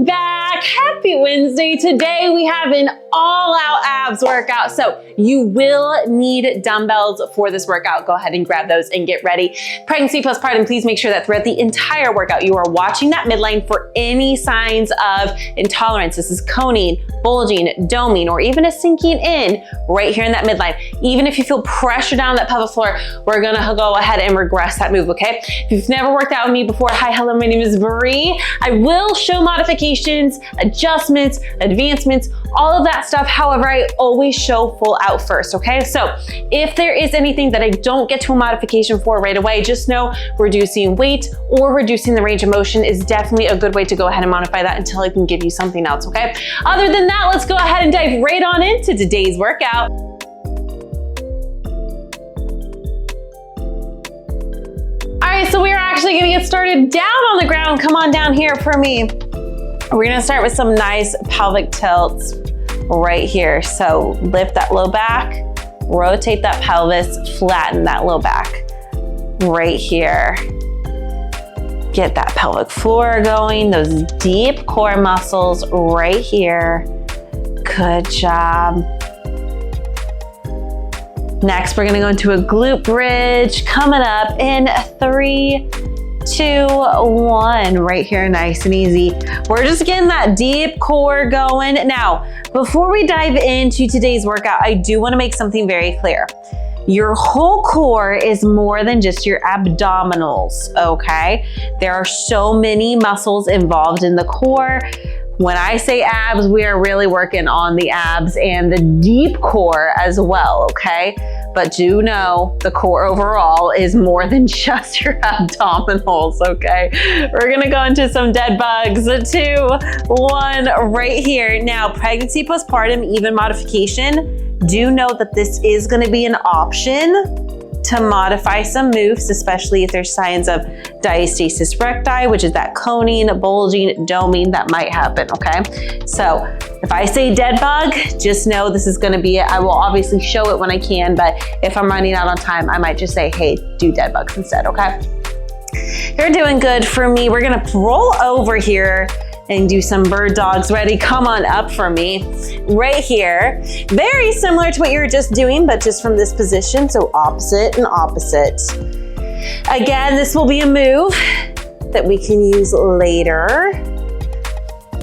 back. Happy Wednesday. Today we have an all-out abs workout. So you will need dumbbells for this workout. Go ahead and grab those and get ready. Pregnancy, postpartum, please make sure that throughout the entire workout you are watching that midline for any signs of intolerance. This is coning, bulging, doming, or even a sinking in right here in that midline. Even if you feel pressure down that pelvic floor, we're gonna go ahead and regress that move, okay? If you've never worked out with me before, hi, hello, my name is Bree. I will show modifications, adjustments, advancements, all of that stuff. However, I always show full out first, okay? So if there is anything that I don't get to a modification for right away, just know reducing weight or reducing the range of motion is definitely a good way to go ahead and modify that until I can give you something else, okay? Other than that, let's go ahead and dive right on into today's workout. All right, so we are actually gonna get started down on the ground. Come on down here for me. We're gonna start with some nice pelvic tilts right here. So lift that low back, rotate that pelvis, flatten that low back right here. Get that pelvic floor going, those deep core muscles right here. Good job. Next, we're gonna go into a glute bridge, coming up in 3, 2, 1, right here, nice and easy. We're just getting that deep core going. Now, before we dive into today's workout, I do wanna make something very clear. Your whole core is more than just your abdominals, okay? There are so many muscles involved in the core. When I say abs, we are really working on the abs and the deep core as well, okay? But do know the core overall is more than just your abdominals, okay? We're gonna go into some dead bugs. 2, 1, right here. Now, pregnancy, postpartum, even modification, do know that this is gonna be an option to modify some moves, especially if there's signs of diastasis recti, which is that coning, bulging, doming that might happen, okay? So if I say dead bug, just know this is gonna be it. I will obviously show it when I can, but if I'm running out on time, I might just say, hey, do dead bugs instead, okay? You're doing good for me. We're gonna roll over here and do some bird dogs. Ready? Come on up for me. Right here. Very similar to what you were just doing, but just from this position. So opposite and opposite. Again, this will be a move that we can use later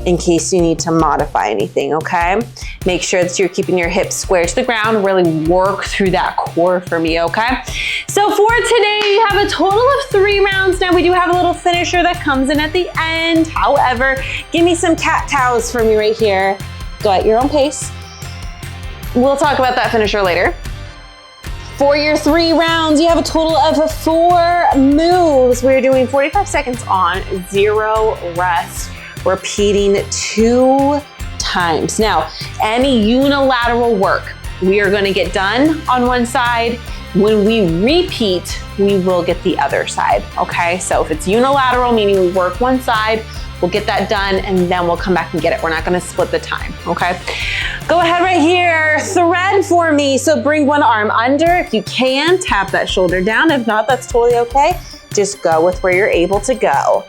in case you need to modify anything, okay? Make sure that you're keeping your hips square to the ground. Really work through that core for me, okay? So for today, you have a total of 3 rounds. Now we do have a little finisher that comes in at the end. However, give me some cat cows for me right here. Go at your own pace. We'll talk about that finisher later. For your 3 rounds, you have a total of 4 moves. We're doing 45 seconds on, 0 rest. Repeating 2 times. Now, any unilateral work, we are gonna get done on one side. When we repeat, we will get the other side, okay? So if it's unilateral, meaning we work one side, we'll get that done and then we'll come back and get it. We're not gonna split the time, okay? Go ahead right here, thread for me. So bring one arm under. If you can, tap that shoulder down. If not, that's totally okay. Just go with where you're able to go.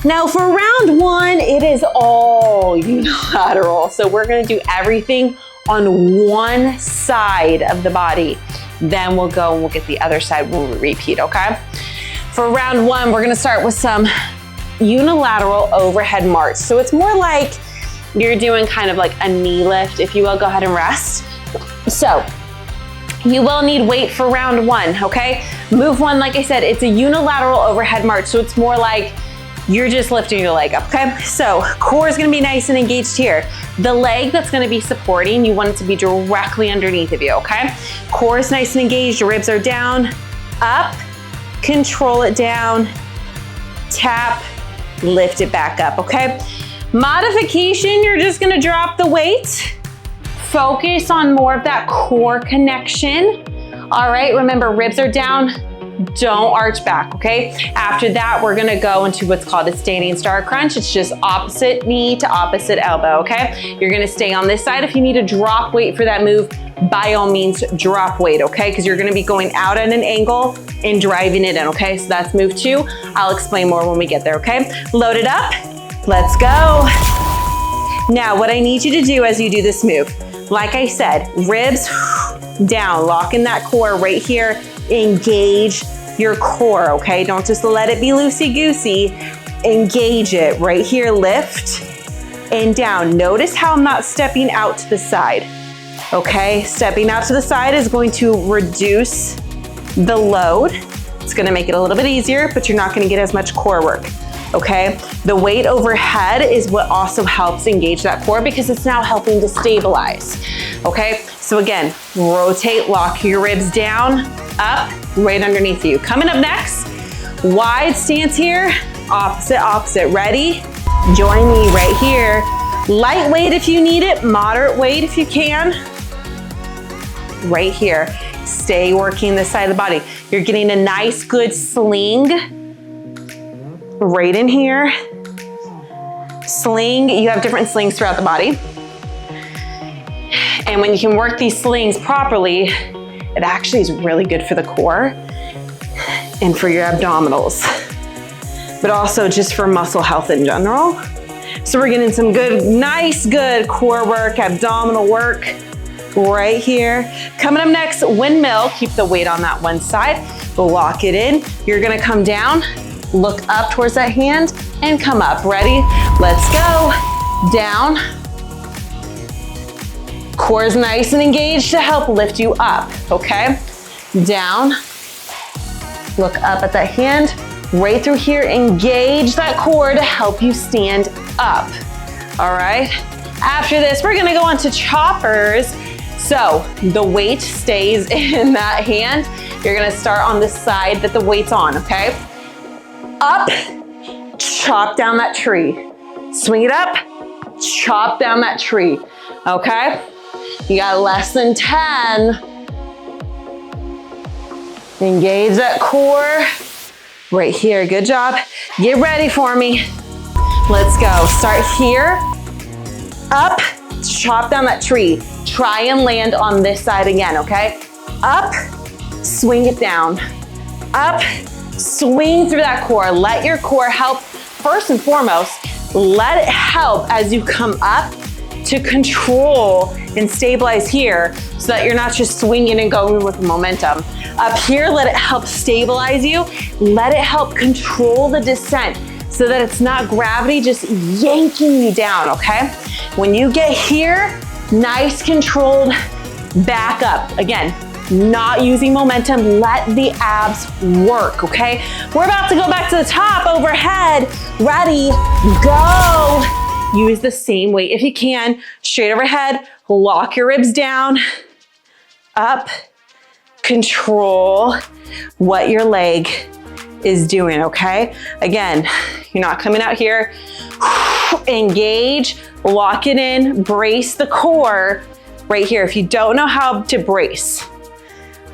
Now for round 1, it is all unilateral. So we're gonna do everything on one side of the body. Then we'll go and we'll get the other side when we repeat, okay? For round 1, we're gonna start with some unilateral overhead march. So it's more like you're doing kind of like a knee lift, if you will. Go ahead and rest. So you will need weight for round 1, okay? Move 1, like I said, it's a unilateral overhead march. So it's more like you're just lifting your leg up, okay? So core is gonna be nice and engaged here. The leg that's gonna be supporting, you want it to be directly underneath of you, okay? Core is nice and engaged, your ribs are down, up, control it down, tap, lift it back up, okay? Modification, you're just gonna drop the weight, focus on more of that core connection. All right, remember ribs are down, don't arch back, okay? After that, we're gonna go into what's called a standing star crunch. It's just opposite knee to opposite elbow, okay? You're gonna stay on this side. If you need to drop weight for that move, by all means, drop weight, okay? Because you're gonna be going out at an angle and driving it in, okay? So that's move 2. I'll explain more when we get there, okay? Load it up, Let's go. Now, what I need you to do as you do this move, like I said, ribs down, lock in that core right here, engage your core, okay? Don't just let it be loosey-goosey, engage it right here, lift and down. Notice how I'm not stepping out to the side, okay? Stepping out to the side is going to reduce the load. It's gonna make it a little bit easier, but you're not gonna get as much core work, okay? The weight overhead is what also helps engage that core because it's now helping to stabilize, okay? So again, rotate, lock your ribs down, up, right underneath you. Coming up next, wide stance here, opposite, opposite. Ready? Join me right here. Light weight if you need it, moderate weight if you can. Right here. Stay working this side of the body. You're getting a nice, good sling right in here. Sling, you have different slings throughout the body. And when you can work these slings properly, it actually is really good for the core and for your abdominals, but also just for muscle health in general. So we're getting some good, nice, good core work, abdominal work right here. Coming up next, windmill. Keep the weight on that one side, lock it in. You're gonna come down, look up towards that hand and come up. Ready? Let's go. Down. Core is nice and engaged to help lift you up, okay? Down, look up at that hand, right through here, engage that core to help you stand up, all right? After this, we're gonna go on to choppers. So the weight stays in that hand. You're gonna start on the side that the weight's on, okay? Up, chop down that tree. Swing it up, chop down that tree, okay? You got less than 10. Engage that core right here. Good job. Get ready for me. Let's go. Start here. Up, chop down that tree. Try and land on this side again, okay? Up, swing it down. Up, swing through that core. Let your core help. First and foremost, let it help as you come up to control and stabilize here so that you're not just swinging and going with momentum. Up here, let it help stabilize you. Let it help control the descent so that it's not gravity just yanking you down, okay? When you get here, nice controlled back up. Again, not using momentum, let the abs work, okay? We're about to go back to the top, overhead. Ready, go. Use the same weight if you can, straight overhead, lock your ribs down, up, control what your leg is doing, okay? Again, you're not coming out here, engage, lock it in, brace the core right here. If you don't know how to brace,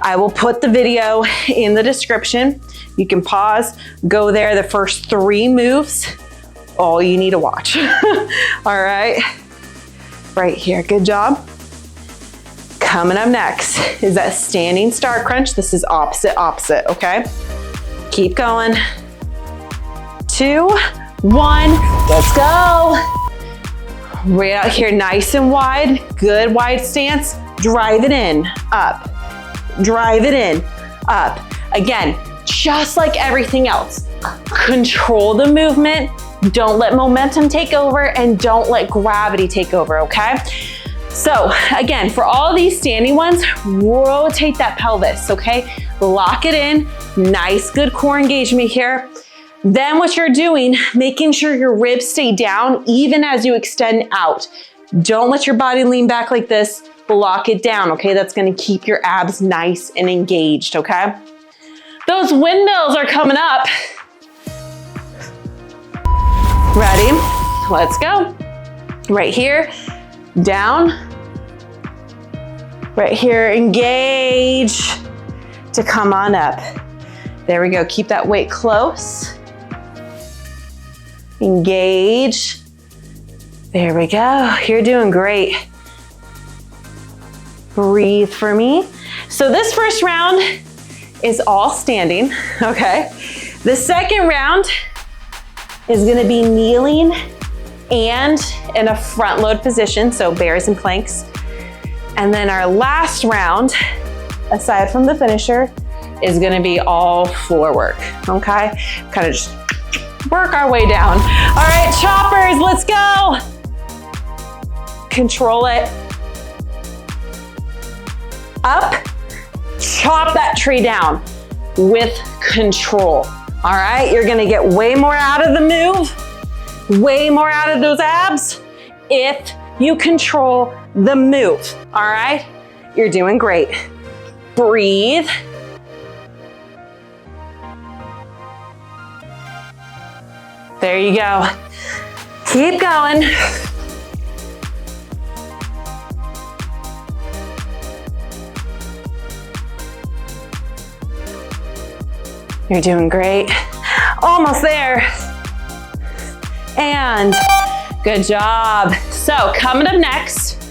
I will put the video in the description. You can pause, go there, the first 3 moves, all you need to watch. All right, right here, good job. Coming up next is that standing star crunch. This is opposite, opposite, okay? Keep going. 2, 1, let's go. Right out here, nice and wide, good wide stance. Drive it in, up. Drive it in, up. Again, just like everything else, control the movement. Don't let momentum take over and don't let gravity take over, okay? So again, for all these standing ones, rotate that pelvis, okay? Lock it in, nice, good core engagement here. Then what you're doing, making sure your ribs stay down even as you extend out. Don't let your body lean back like this, lock it down, okay? That's gonna keep your abs nice and engaged, okay? Those windmills are coming up. Ready? Let's go. Right here, down. Right here, engage to come on up. There we go, keep that weight close. Engage. There we go, you're doing great. Breathe for me. So this first round is all standing, okay? The second round is gonna be kneeling and in a front load position, so bears and planks. And then our last round, aside from the finisher, is gonna be all floor work, okay? Kind of just work our way down. All right, choppers, let's go. Control it. Up, chop that tree down with control. All right, you're gonna get way more out of the move, way more out of those abs if you control the move, all right? You're doing great. Breathe. There you go. Keep going. You're doing great. Almost there. And good job. So coming up next,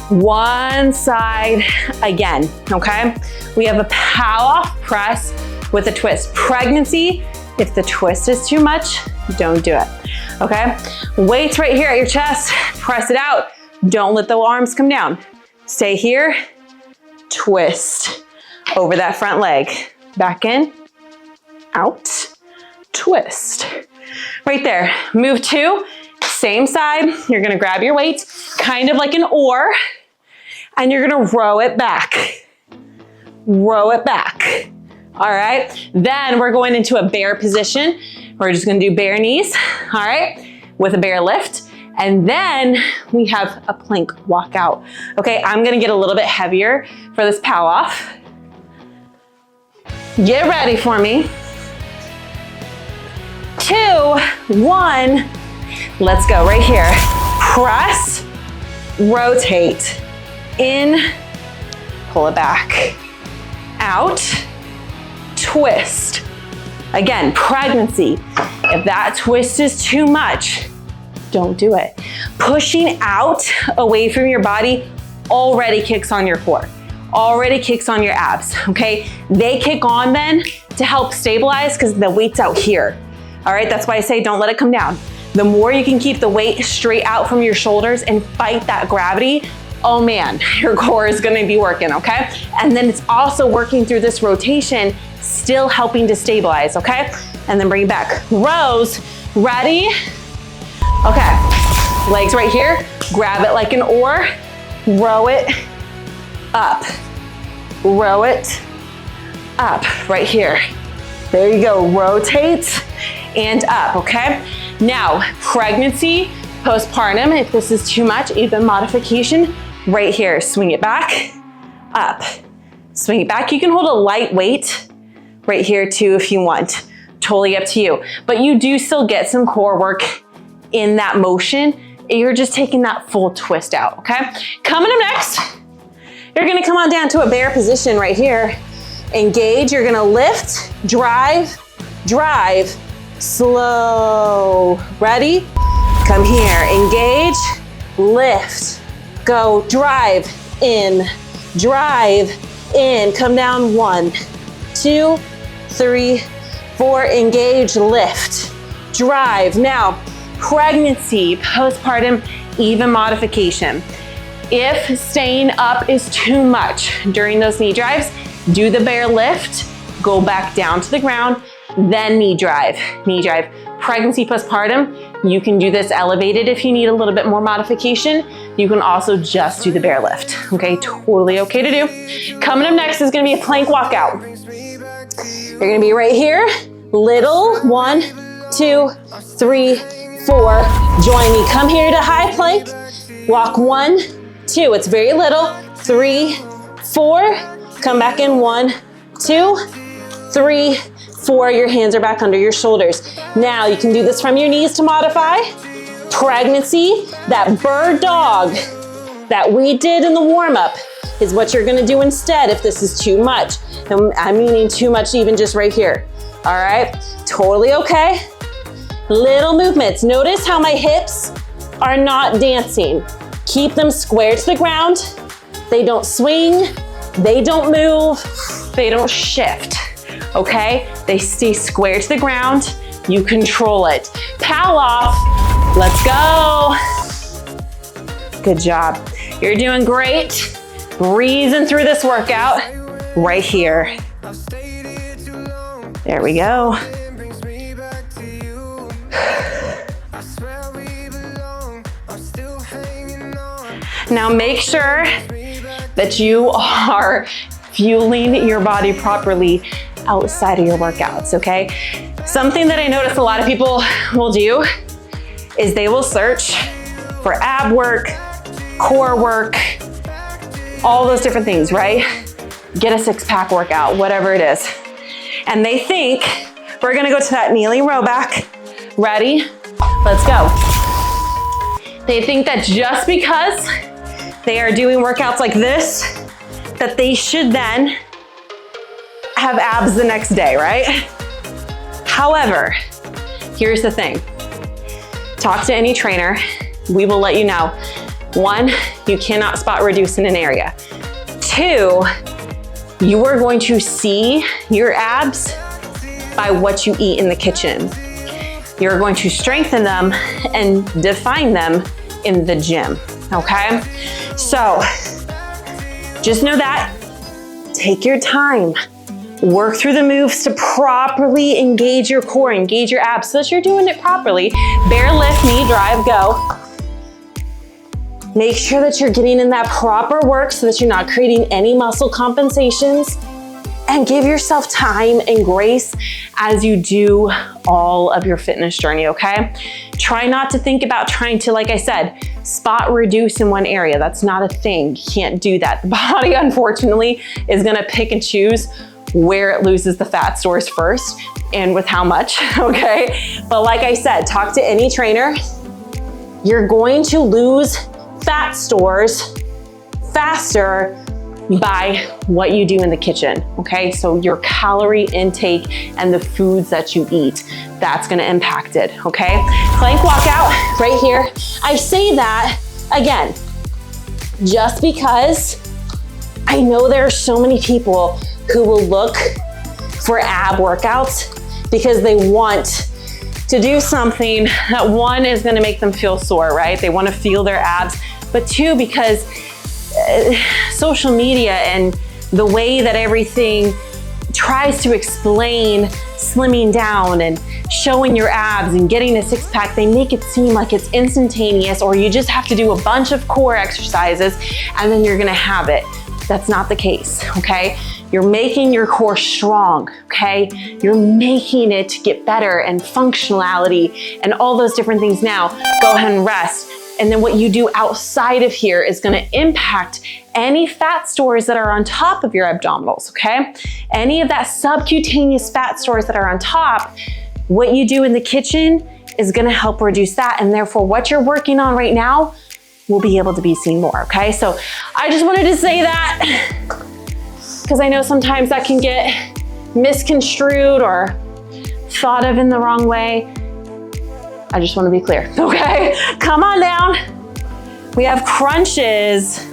one side again, okay? We have a power press with a twist. Pregnancy, if the twist is too much, don't do it, okay? Weights right here at your chest, press it out. Don't let the arms come down. Stay here, twist over that front leg. Back in, out, twist. Right there, move two, same side. You're gonna grab your weight, kind of like an oar, and you're gonna row it back. Row it back. All right, then we're going into a bear position. We're just gonna do bare knees, all right, with a bear lift. And then we have a plank walk out. Okay, I'm gonna get a little bit heavier for this pow off. Get ready for me. 2, 1, let's go right here. Press, rotate, in, pull it back, out, twist. Again, pregnancy, if that twist is too much, don't do it. Pushing out away from your body already kicks on your core, already kicks on your abs, okay? They kick on then to help stabilize because the weight's out here. All right, that's why I say don't let it come down. The more you can keep the weight straight out from your shoulders and fight that gravity, oh man, your core is gonna be working, okay? And then it's also working through this rotation, still helping to stabilize, okay? And then bring it back. Rows, ready? Okay, legs right here, grab it like an oar, row it up, row it up, right here. There you go, rotate and up, okay? Now, pregnancy, postpartum, if this is too much, even modification, right here, swing it back, up, swing it back. You can hold a light weight right here too if you want, totally up to you. But you do still get some core work in that motion. You're just taking that full twist out, okay? Coming up next, you're gonna come on down to a bear position right here. Engage, you're gonna lift, drive, drive, slow. Ready? Come here, engage, lift, go, drive in, come down 1, 2, 3, 4, engage, lift, drive. Now, pregnancy, postpartum, even modification. If staying up is too much during those knee drives, do the bear lift, go back down to the ground, then knee drive, knee drive. Pregnancy, postpartum, you can do this elevated if you need a little bit more modification. You can also just do the bear lift, okay? Totally okay to do. Coming up next is gonna be a plank walkout. You're gonna be right here, little, 1, 2, 3, 4. Join me, come here to high plank. Walk 1, 2, it's very little, 3, 4. Come back in 1, 2, 3, 4. Your hands are back under your shoulders. Now you can do this from your knees to modify. Pregnancy, that bird dog that we did in the warm-up is what you're gonna do instead if this is too much. And I'm meaning too much even just right here. All right, totally okay. Little movements. Notice how my hips are not dancing. Keep them square to the ground. They don't swing, they don't move, they don't shift, okay? They stay square to the ground, You control it. Pal off. Let's go. Good job. You're doing great. Breezing through this workout right here. There we go. Now make sure that you are fueling your body properly outside of your workouts, okay? Something that I notice a lot of people will do is they will search for ab work, core work, all those different things, right? Get a six-pack workout, whatever it is. And they think we're gonna go to that kneeling row back. Ready? Let's go. They think that just because they are doing workouts like this, that they should then have abs the next day, right? However, here's the thing. Talk to any trainer. We will let you know. 1, you cannot spot reduce in an area. 2, you are going to see your abs by what you eat in the kitchen. You're going to strengthen them and define them in the gym, okay? So just know that, take your time, work through the moves to properly engage your core, engage your abs so that you're doing it properly. Bear lift, knee drive, go. Make sure that you're getting in that proper work so that you're not creating any muscle compensations, and give yourself time and grace as you do all of your fitness journey, okay? Try not to think about trying to, like I said, spot reduce in one area. That's not a thing. You can't do that. The body, unfortunately, is gonna pick and choose where it loses the fat stores first and with how much, okay? But like I said, talk to any trainer. You're going to lose fat stores faster by what you do in the kitchen, okay? So your calorie intake and the foods that you eat, that's gonna impact it, okay? Plank walkout right here. I say that, again, just because I know there are so many people who will look for ab workouts because they want to do something that, 1, is gonna make them feel sore, right? They wanna feel their abs, but 2, because social media and the way that everything tries to explain slimming down and showing your abs and getting a six-pack, they make it seem like it's instantaneous, or you just have to do a bunch of core exercises and then you're gonna have it. That's not the case, okay? You're making your core strong, okay? You're making it to get better and functionality and all those different things. Now, go ahead and rest. And then what you do outside of here is gonna impact any fat stores that are on top of your abdominals, okay? Any of that subcutaneous fat stores that are on top, what you do in the kitchen is gonna help reduce that, and therefore what you're working on right now will be able to be seen more, okay? So I just wanted to say that because I know sometimes that can get misconstrued or thought of in the wrong way. I just want to be clear, okay? Come on down. We have crunches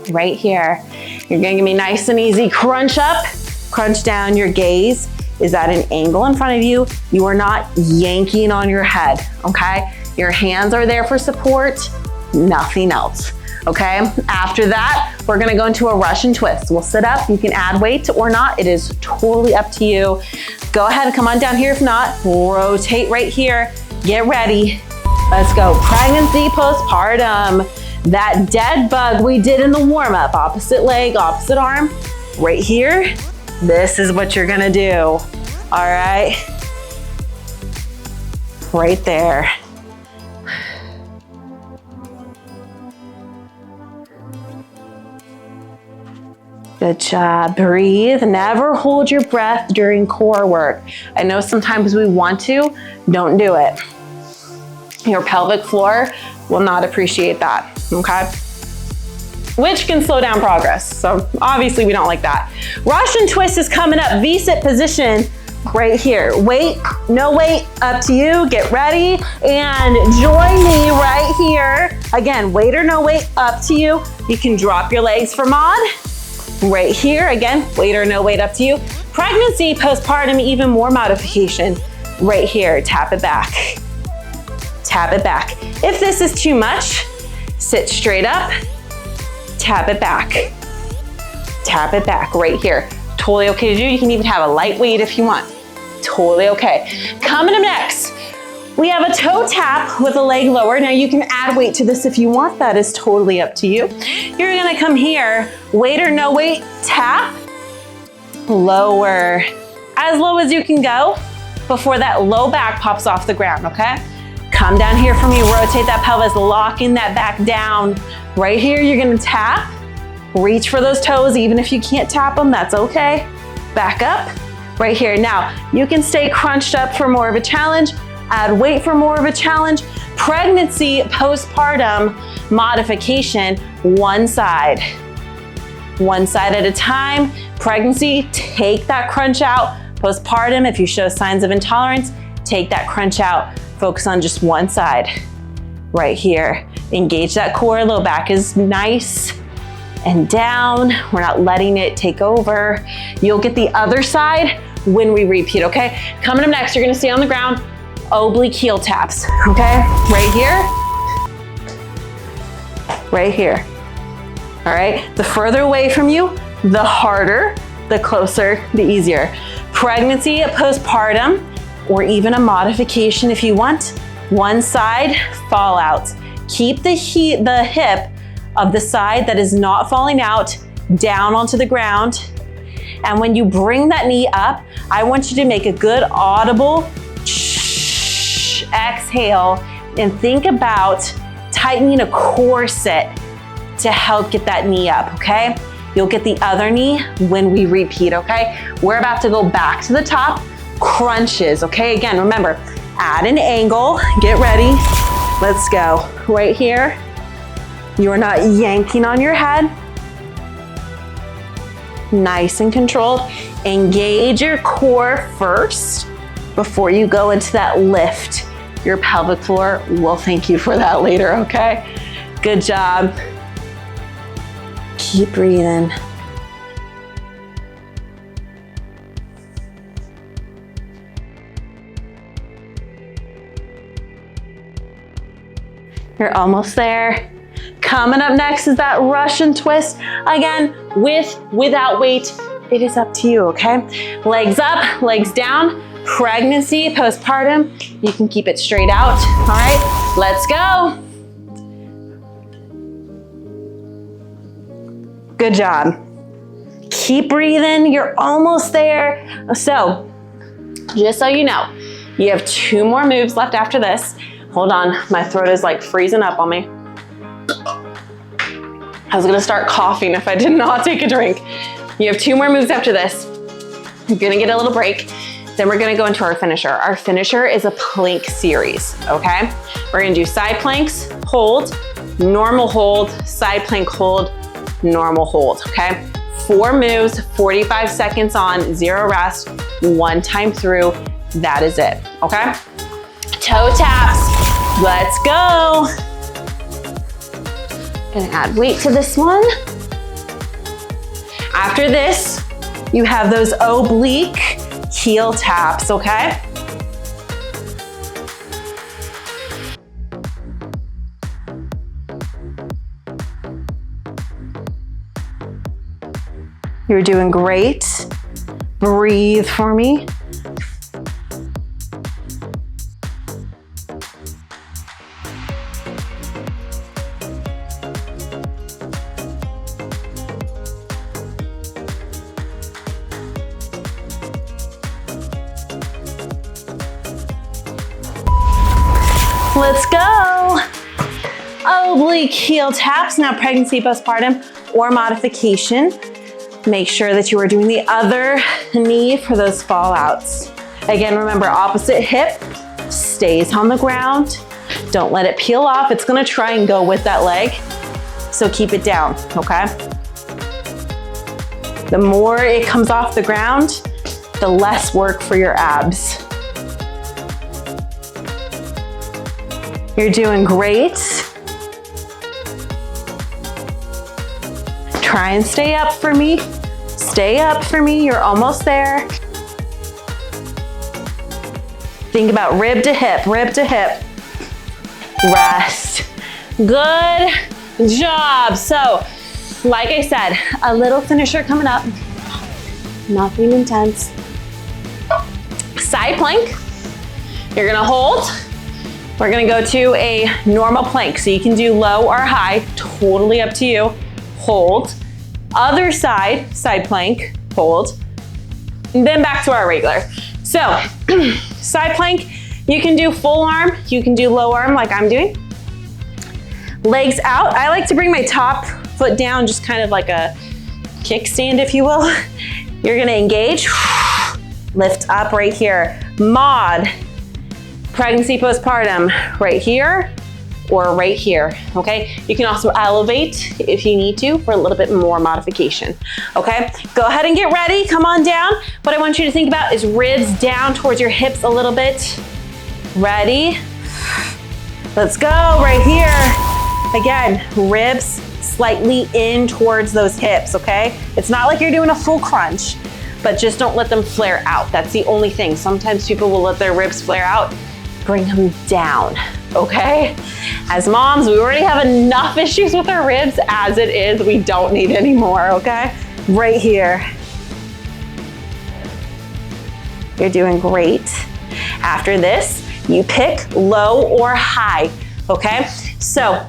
right here. You're gonna give me nice and easy. Crunch up, crunch down. Your gaze is at an angle in front of you. You are not yanking on your head, okay? Your hands are there for support, nothing else, okay? After that, we're gonna go into a Russian twist. We'll sit up, you can add weight or not. It is totally up to you. Go ahead and come on down here. If not, rotate right here. Get ready. Let's go. Pregnancy, postpartum. That dead bug we did in the warm-up. Opposite leg, opposite arm. Right here. This is what you're gonna do. All right. Right there. Good job. Breathe. Never hold your breath during core work. I know sometimes we want to, don't do it. Your pelvic floor will not appreciate that, okay? Which can slow down progress. So obviously we don't like that. Russian twist is coming up. V-sit position right here. Weight, no weight, up to you. Get ready and join me right here. Again, weight or no weight, up to you. You can drop your legs for mod. Right here, again, weight or no weight, up to you. Pregnancy, postpartum, even more modification. right here, tap it back. Tap it back. If this is too much, sit straight up, tap it back. Tap it back right here. Totally okay to do. You can even have a light weight if you want. Totally okay. Coming up next, we have a toe tap with a leg lower. Now you can add weight to this if you want. That is totally up to you. You're gonna come here, weight or no weight, tap, lower. As low as you can go before that low back pops off the ground, okay? Come down here for me, rotate that pelvis, locking that back down. Right here, you're gonna tap, reach for those toes, even if you can't tap them, that's okay. Back up, right here. Now, you can stay crunched up for more of a challenge, add weight for more of a challenge. Pregnancy, postpartum modification, one side at a time. Pregnancy, take that crunch out. Postpartum, if you show signs of intolerance, take that crunch out. Focus on just one side, right here. Engage that core, low back is nice and down. We're not letting it take over. You'll get the other side when we repeat, okay? Coming up next, you're gonna stay on the ground, oblique heel taps, okay? Right here, right here. All right, the further away from you, the harder, the closer, the easier. Pregnancy, postpartum, or even a modification if you want. One side, fall out. Keep the hip of the side that is not falling out down onto the ground. And when you bring that knee up, I want you to make a good audible exhale and think about tightening a corset to help get that knee up, okay? You'll get the other knee when we repeat, okay? We're about to go back to the top, crunches, okay? Again, remember, add an angle, get ready, let's go. Right here, you're not yanking on your head. Nice and controlled. Engage your core first before you go into that lift. Your pelvic floor will thank you for that later, okay? Good job. Keep breathing. You're almost there. Coming up next is that Russian twist. Again, without weight, it is up to you, okay? Legs up, legs down. Pregnancy, postpartum, you can keep it straight out. All right, let's go. Good job. Keep breathing, you're almost there. So, just so you know, you have 2 more moves left after this. Hold on, my throat is like freezing up on me. I was gonna start coughing if I did not take a drink. You have 2 more moves after this. You're gonna get a little break. Then we're gonna go into our finisher. Our finisher is a plank series, okay? We're gonna do side planks, hold, normal hold, side plank hold, normal hold, okay? 4 moves, 45 seconds on, 0 rest, 1 time through, that is it, okay? Toe taps, let's go. Gonna add weight to this one. After this, you have those oblique heel taps, okay? You're doing great. Breathe for me. Let's go. Oblique heel taps. Now pregnancy, postpartum, or modification. Make sure that you are doing the other knee for those fallouts. Again, remember, opposite hip stays on the ground. Don't let it peel off. It's gonna try and go with that leg. So keep it down, okay? The more it comes off the ground, the less work for your abs. You're doing great. Try and stay up for me. Stay up for me, you're almost there. Think about rib to hip, rib to hip. Rest. Good job. So, like I said, a little finisher coming up. Nothing intense. Side plank. You're gonna hold. We're gonna go to a normal plank. So you can do low or high, totally up to you. Hold. Other side, side plank, hold. And then back to our regular. So, side plank, you can do full arm, you can do low arm like I'm doing. Legs out. I like to bring my top foot down, just kind of like a kickstand, if you will. You're gonna engage, lift up right here. Mod, pregnancy, postpartum, right here or right here, okay? You can also elevate if you need to for a little bit more modification, okay? Go ahead and get ready, come on down. What I want you to think about is ribs down towards your hips a little bit. Ready? Let's go, right here. Again, ribs slightly in towards those hips, okay? It's not like you're doing a full crunch, but just don't let them flare out. That's the only thing. Sometimes people will let their ribs flare out. Bring them down, okay? As moms, we already have enough issues with our ribs as it is. We don't need any more, okay? Right here. You're doing great. After this, you pick low or high, okay? So,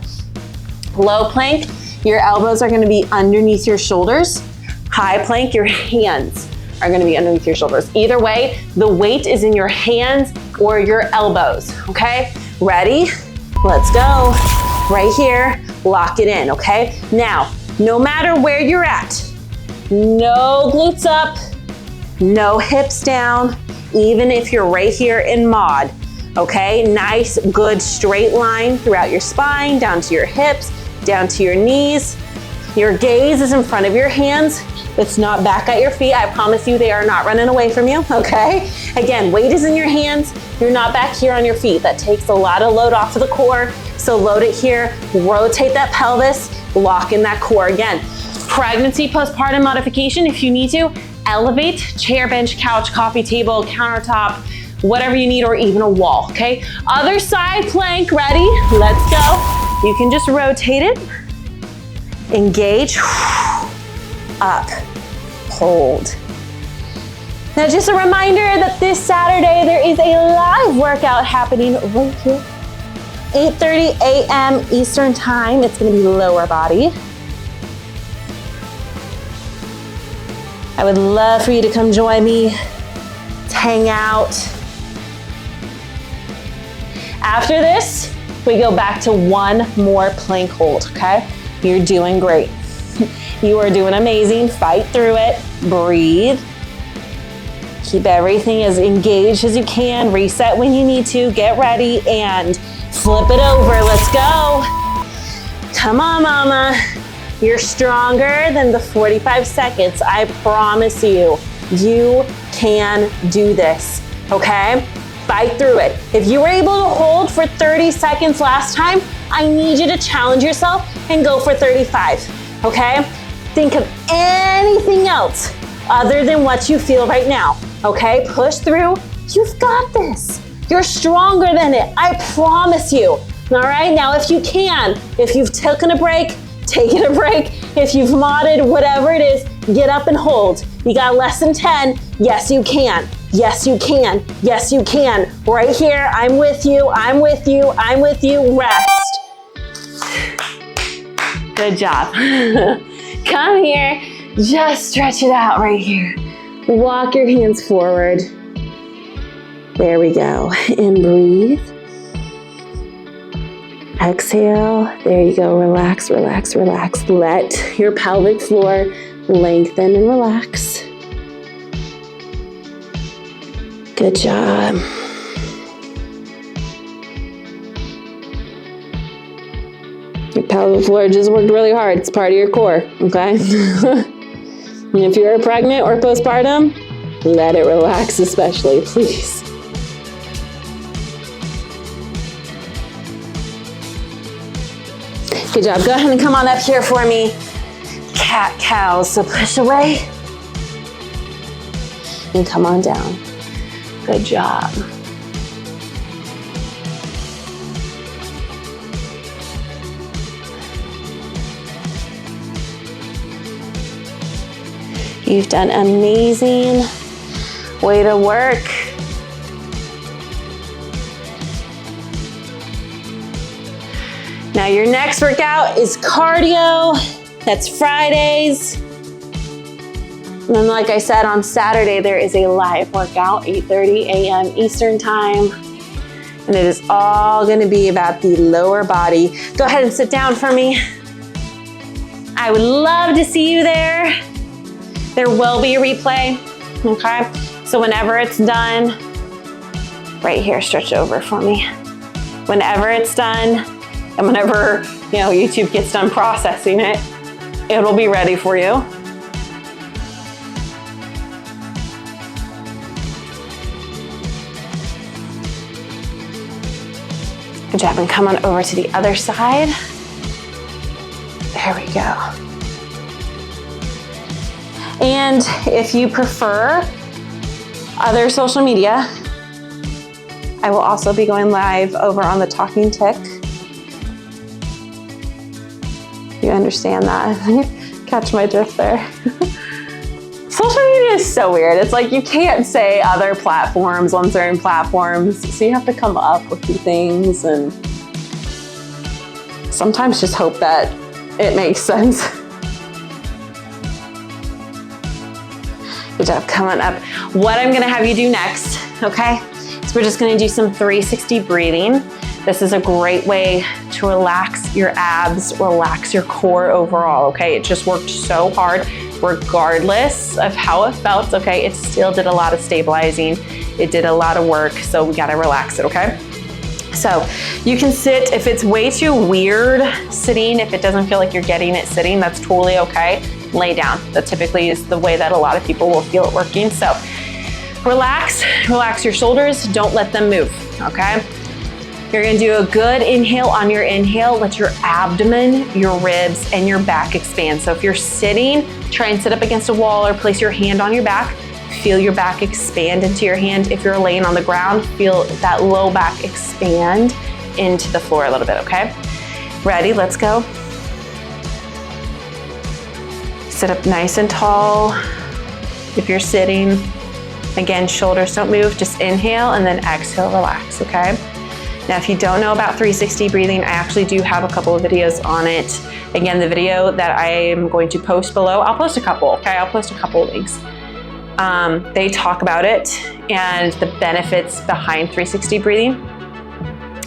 low plank, your elbows are gonna be underneath your shoulders. High plank, your hands are gonna be underneath your shoulders. Either way, the weight is in your hands or your elbows, okay? Ready? Let's go. Right here, lock it in, okay? Now, no matter where you're at, no glutes up, no hips down, even if you're right here in mod, okay? Nice, good straight line throughout your spine, down to your hips, down to your knees. Your gaze is in front of your hands. It's not back at your feet. I promise you they are not running away from you, okay? Again, weight is in your hands. You're not back here on your feet. That takes a lot of load off of the core. So load it here, rotate that pelvis, lock in that core again. Pregnancy, postpartum modification, if you need to, elevate, chair, bench, couch, coffee table, countertop, whatever you need, or even a wall, okay? Other side plank, ready? Let's go. You can just rotate it, engage, up, hold. Now just a reminder that this Saturday there is a live workout happening right here, 8:30 a.m. Eastern time. It's gonna be lower body. I would love for you to come join me, to hang out. After this, we go back to one more plank hold, okay? You're doing great. You are doing amazing. Fight through it. Breathe. Keep everything as engaged as you can. Reset when you need to. Get ready and flip it over. Let's go. Come on, mama. You're stronger than the 45 seconds. I promise you. You can do this, okay? Fight through it. If you were able to hold for 30 seconds last time, I need you to challenge yourself and go for 35, okay? Think of anything else other than what you feel right now, okay? Push through. You've got this. You're stronger than it. I promise you. All right, now if you can, if you've taken a break, taking a break. If you've modded, whatever it is, get up and hold. You got less than 10. Yes, you can. Yes, you can. Yes, you can. Right here, I'm with you. I'm with you. I'm with you. Rest. Good job. Come here. Just stretch it out right here. Walk your hands forward. There we go. And breathe. Exhale. There you go. Relax, relax, relax. Let your pelvic floor lengthen and relax. Good job. Your pelvic floor just worked really hard. It's part of your core, okay? And if you're pregnant or postpartum, let it relax especially, please. Good job. Go ahead and come on up here for me. Cat cows. So push away and come on down. Good job. You've done amazing. Way to work. Now your next workout is cardio. That's Fridays. And then like I said, on Saturday, there is a live workout, 8:30 a.m. Eastern time. And it is all gonna be about the lower body. Go ahead and sit down for me. I would love to see you there. There will be a replay, okay? So whenever it's done, right here, stretch over for me. Whenever it's done, and whenever, YouTube gets done processing it, it'll be ready for you. Good job, and come on over to the other side. There we go. And if you prefer other social media, I will also be going live over on the Talking Tick. You understand that? Catch my drift there. Social media is so weird. It's like you can't say other platforms on certain platforms, so you have to come up with new things and sometimes just hope that it makes sense. Good job, coming up. What I'm gonna have you do next, okay? So we're just gonna do some 360 breathing. This is a great way to relax your abs, relax your core overall, okay? It just worked so hard, regardless of how it felt, okay? It still did a lot of stabilizing. It did a lot of work, so we gotta relax it, okay? So you can sit, if it's way too weird sitting, if it doesn't feel like you're getting it sitting, that's totally okay. Lay down. That typically is the way that a lot of people will feel it working. So relax your shoulders, don't let them move, okay? You're gonna do a good inhale. On your inhale, let your abdomen, your ribs, and your back expand. So if you're sitting, try and sit up against a wall or place your hand on your back. Feel your back expand into your hand. If you're laying on the ground, feel that low back expand into the floor a little bit, okay? Ready, let's go. Sit up nice and tall. If you're sitting, again, shoulders don't move, just inhale and then exhale, relax, okay? Now, if you don't know about 360 breathing, I actually do have a couple of videos on it. Again, the video that I am going to post below, I'll post a couple, okay? I'll post a couple of links. They talk about it and the benefits behind 360 breathing,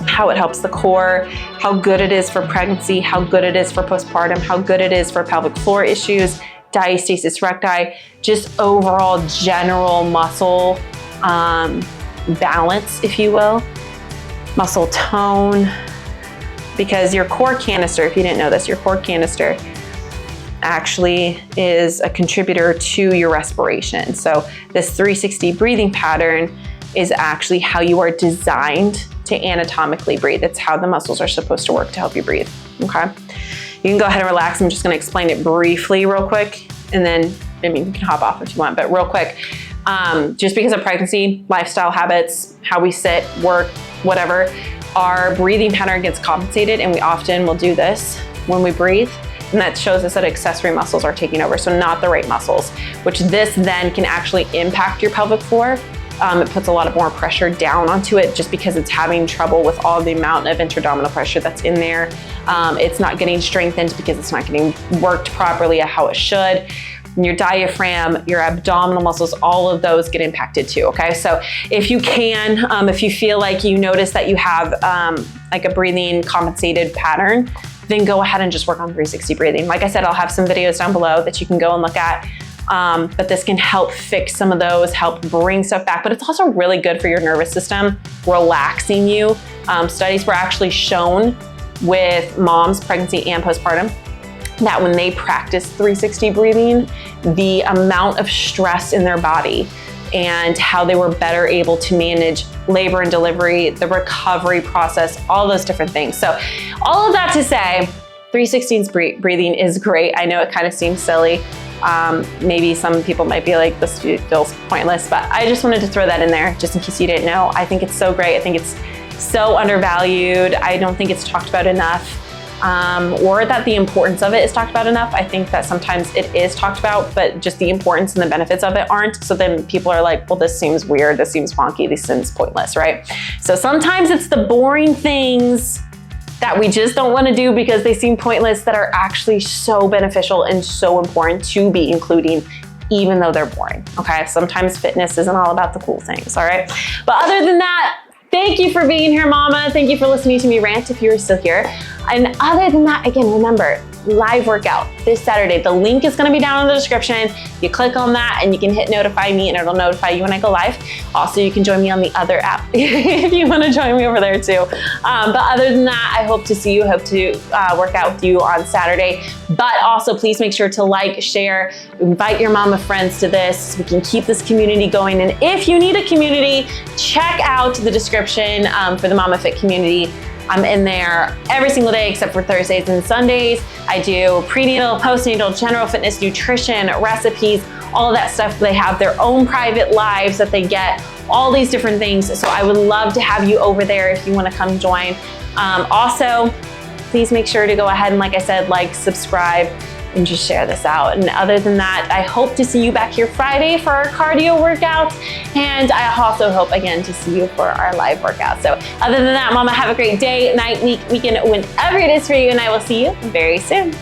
how it helps the core, how good it is for pregnancy, how good it is for postpartum, how good it is for pelvic floor issues, diastasis recti, just overall general muscle balance, if you will, muscle tone, because your core canister, if you didn't know this, your core canister actually is a contributor to your respiration. So this 360 breathing pattern is actually how you are designed to anatomically breathe. It's how the muscles are supposed to work to help you breathe, okay? You can go ahead and relax. I'm just gonna explain it briefly real quick, and then, you can hop off if you want, but real quick, just because of pregnancy, lifestyle habits, how we sit, work, whatever, our breathing pattern gets compensated, and we often will do this when we breathe, and that shows us that accessory muscles are taking over, so not the right muscles, which this then can actually impact your pelvic floor. It puts a lot of more pressure down onto it just because it's having trouble with all the amount of intra-abdominal pressure that's in there. It's not getting strengthened because it's not getting worked properly at how it should. Your diaphragm, your abdominal muscles, all of those get impacted too, okay? So if you can, if you feel like you notice that you have like a breathing compensated pattern, then go ahead and just work on 360 breathing. Like I said, I'll have some videos down below that you can go and look at. But this can help fix some of those, help bring stuff back, but it's also really good for your nervous system, relaxing you. Studies were actually shown with moms, pregnancy and postpartum, that when they practice 360 breathing, the amount of stress in their body and how they were better able to manage labor and delivery, the recovery process, all those different things. So all of that to say, 360 breathing is great. I know it kind of seems silly. Maybe some people might be like, this feels pointless, but I just wanted to throw that in there just in case you didn't know. I think it's so great. I think it's so undervalued. I don't think it's talked about enough. or that the importance of it is talked about enough. I think that sometimes it is talked about, but just the importance and the benefits of it aren't. So then people are like, well, this seems weird, this seems wonky, this seems pointless, right? So sometimes it's the boring things that we just don't want to do because they seem pointless that are actually so beneficial and so important to be including, even though they're boring, okay? Sometimes fitness isn't all about the cool things, all right? But other than that, thank you for being here, Mama. Thank you for listening to me rant if you're still here. And other than that, again, remember, live workout this Saturday. The link is gonna be down in the description. You click on that and you can hit notify me and it'll notify you when I go live. Also, you can join me on the other app if you wanna join me over there too. But other than that, I hope to see you, hope to work out with you on Saturday. But also please make sure to like, share, invite your mama friends to this so we can keep this community going. And if you need a community, check out the description for the Momma Fit Community. I'm in there every single day except for Thursdays and Sundays. I do prenatal, postnatal, general fitness, nutrition, recipes, all of that stuff. They have their own private lives that they get, all these different things. So I would love to have you over there if you want to come join. Also, please make sure to go ahead and, like I said, like, subscribe, and just share this out. And other than that, I hope to see you back here Friday for our cardio workout. And I also hope, again, to see you for our live workout. So other than that, Mama, have a great day, night, week, weekend, whenever it is for you. And I will see you very soon.